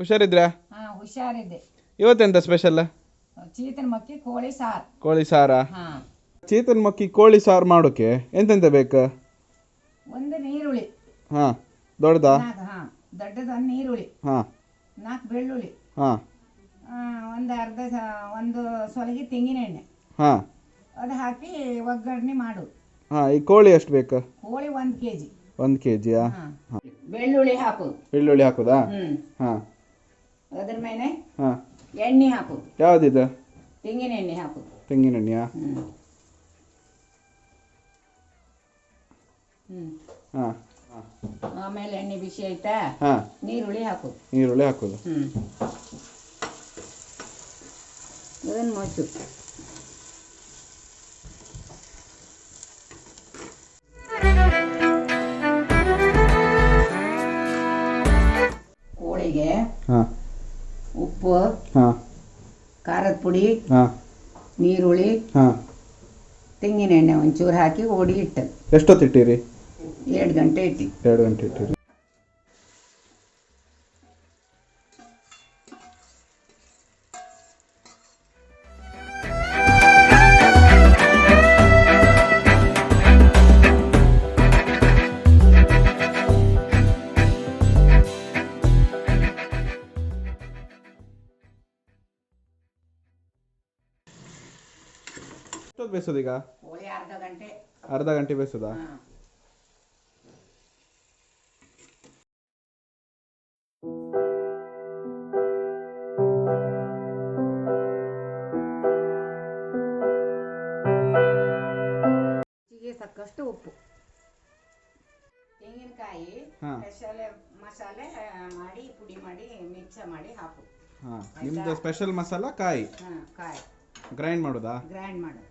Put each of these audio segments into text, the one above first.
ಹುಷಾರಿದ್ರಾ? ಹುಷಾರಿದ್ದೆ. ಇವತ್ತೆಂತ special? ಚೇತನ್ಮಕ್ಕಿ ಕೋಳಿ ಸಾರು. ಕೋಳಿ ಸಾರಾ? ಚೇತನ್ಮಕ್ಕಿ ಕೋಳಿ ಸಾರು ಮಾಡೋಕೆ ಎಂತೆಂತ ಬೇಕು? ಒಂದು ನೀರುಳ್ಳಿ. ದೊಡ್ಡದಾ? ದೊಡ್ಡದೊಂದು ನೀರುಳ್ಳಿ. 4 ಬೆಳ್ಳುಳ್ಳಿ. ಒಂದು ಸೊಲಗಿ ತೆಂಗಿನ ಎಣ್ಣೆ. ಅದು ಹಾಕಿ ಒಗ್ಗರಣೆ ಮಾಡು. ಈ ಕೋಳಿ ಎಷ್ಟು ಬೇಕು? ಕೋಳಿ 1 kg. 1 kg. ಬೆಳ್ಳುಳ್ಳಿ ಹಾಕು. ಬೆಳ್ಳುಳ್ಳಿ ಹಾಕುದಾ? ಅದ್ರ ಮೇಲೆ ಎಣ್ಣೆ ಹಾಕು. ಯಾವ್ದಿದೆ? ತೆಂಗಿನ ಎಣ್ಣೆ ಹಾಕು. ತೆಂಗಿನ ಎಣ್ಣೆಯಾ? ಆಮೇಲೆ ಎಣ್ಣೆ ಬಿಸಿ ಆಯ್ತಾ? ನೀರುಳ್ಳಿ ಹಾಕು. ನೀರುಳ್ಳಿ ಹಾಕೋದು. ಅದನ್ನು ಮುಚ್ಚು. ಕೋಳಿಗೆ ಉಪ್ಪು, ಖಾರದ ಪುಡಿ, ನೀರುಳ್ಳಿ, ತೆಂಗಿನ ಎಣ್ಣೆ ಒಂಚೂರು ಹಾಕಿ ಓಡಿ ಇಟ್ಟು. ಎಷ್ಟೊತ್ತಿಟ್ಟಿರಿ? 2 ಗಂಟೆ ಇಟ್ಟು. 2 ಗಂಟೆ ಇಟ್ಟಿರಿ. ಎಷ್ಟೊತ್ತು ಬೇಯಿಸೋದೀಗ? ಕೋಳಿ ಅರ್ಧ ಗಂಟೆ ಬೇಯಿಸೋದಾ? ತಕ್ಕಷ್ಟು ಉಪ್ಪು, ತೆಂಗಿನಕಾಯಿ ಸ್ಪೆಷಲ್ ಮಸಾಲೆ ಮಾಡಿ ಪುಡಿ ಮಾಡಿ ಮಿಕ್ಸ್ ಮಾಡಿ ಹಾಕು. ನಿಮ್ದು ಸ್ಪೆಷಲ್ ಮಸಾಲ ಕಾಯಿ ಗ್ರೈಂಡ್ ಮಾಡೋದಾ? ಗ್ರೈಂಡ್ ಮಾಡು.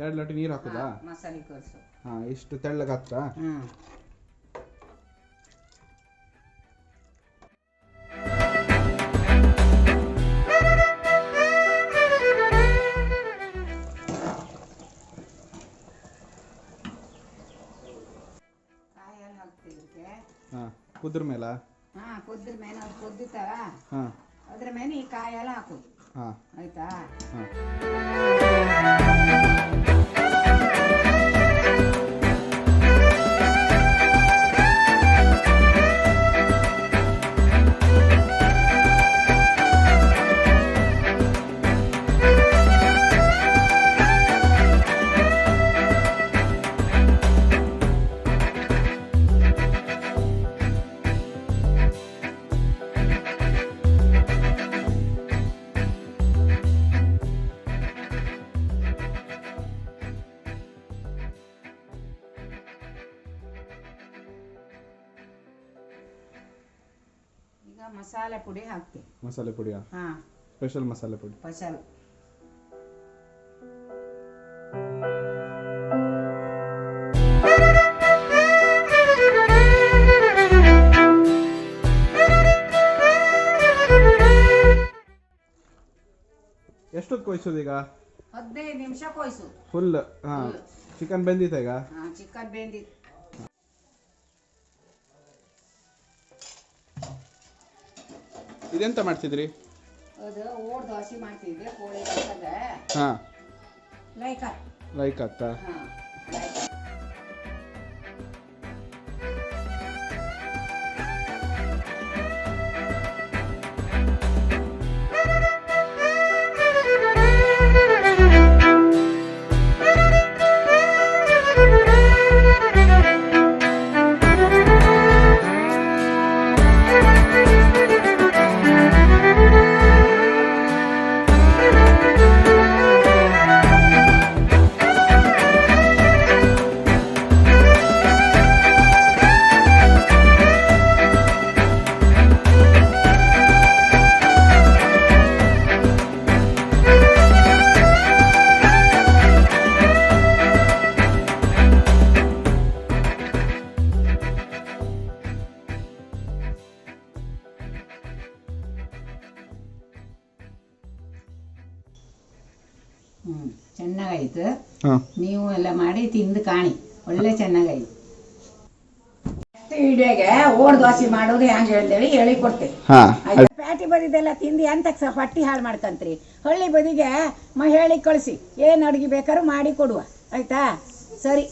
ಎರಡು ಲೋಟ ನೀರು ಹಾಕುದಾ? ಮಸಾಲೆ ಕೊರ್ಸು. ಇಷ್ಟು ತೆಳ್ಳಗಾಗ್ತಾ? ಕಾಯಲ್ಲಿ ಹಾಕ್ತಿದ್ದಕ್ಕೆ ಕುದ್ರ ಮೇಲ? ಕುದ್ರ ಮೇಲೆ ಅದು ಕುದ್ದಿತ್ತಲ್ಲ, ಅದ್ರ ಮೇಲೆ ಈ ಕಾಯೆಲ್ಲ ಹಾಕೋದು. ಆಯ್ತಾ? ಮಸಾಲೆ ಪುಡಿ ಹಾಕ್ತೀವಿ. ಮಸಾಲೆ ಪುಡಿಯಾ? ಸ್ಪೆಷಲ್ ಮಸಾಲೆ ಪುಡಿ. ಸ್ಪೆಷಲ್. ಎಷ್ಟೊತ್ತು ಕೊಯ್ಸೋದೀಗ? 15 ನಿಮಿಷ ಕೊಯ್ಸು. ಫುಲ್? ಚಿಕನ್ ಬೆಂದಿತ್ತ ಈಗ? ಚಿಕನ್ ಬೆಂದಿತ್ತು. ಇದೆಂತ ಮಾಡ್ತಿದ್ರಿ? ಅದು ಓಡ್ ದೋಸೆ ಮಾಡ್ತಿದ್ದೆ ಕೋಳಿ ದೋಸೆಗೆ. ಲೈಕ್ ಆಗ್ತಾ? ಚೆನ್ನಾಗಾಯ್ತು. ಹಾಂ ನೀವು ಎಲ್ಲ ಮಾಡಿ ತಿಂದು ಕಾಣಿ, ಒಳ್ಳೆ ಚೆನ್ನಾಗಾಯ್ತು. ವಿಡಿಯೋಗೆ ಓಡ್ ದೋಸೆ ಮಾಡೋದು ಹೆಂಗೆ ಹೇಳ್ದೇಳಿ ಹೇಳಿ ಕೊಡ್ತೇವೆ. ಹಾಂ ಪ್ಯಾಟಿ ಬದಿದೆಲ್ಲ ತಿಂದು ಎಂತಕ್ಕೆ ಸಹ ಪಟ್ಟಿ ಹಾಳು ಮಾಡ್ಕಂತ್ರಿ. ಹಳ್ಳಿ ಬದಿಗೆ ಹೇಳಿ ಕಳಿಸಿ, ಏನು ಅಡುಗೆ ಬೇಕಾದ್ರೂ ಮಾಡಿ ಕೊಡುವ, ಆಯ್ತಾ? ಸರಿ.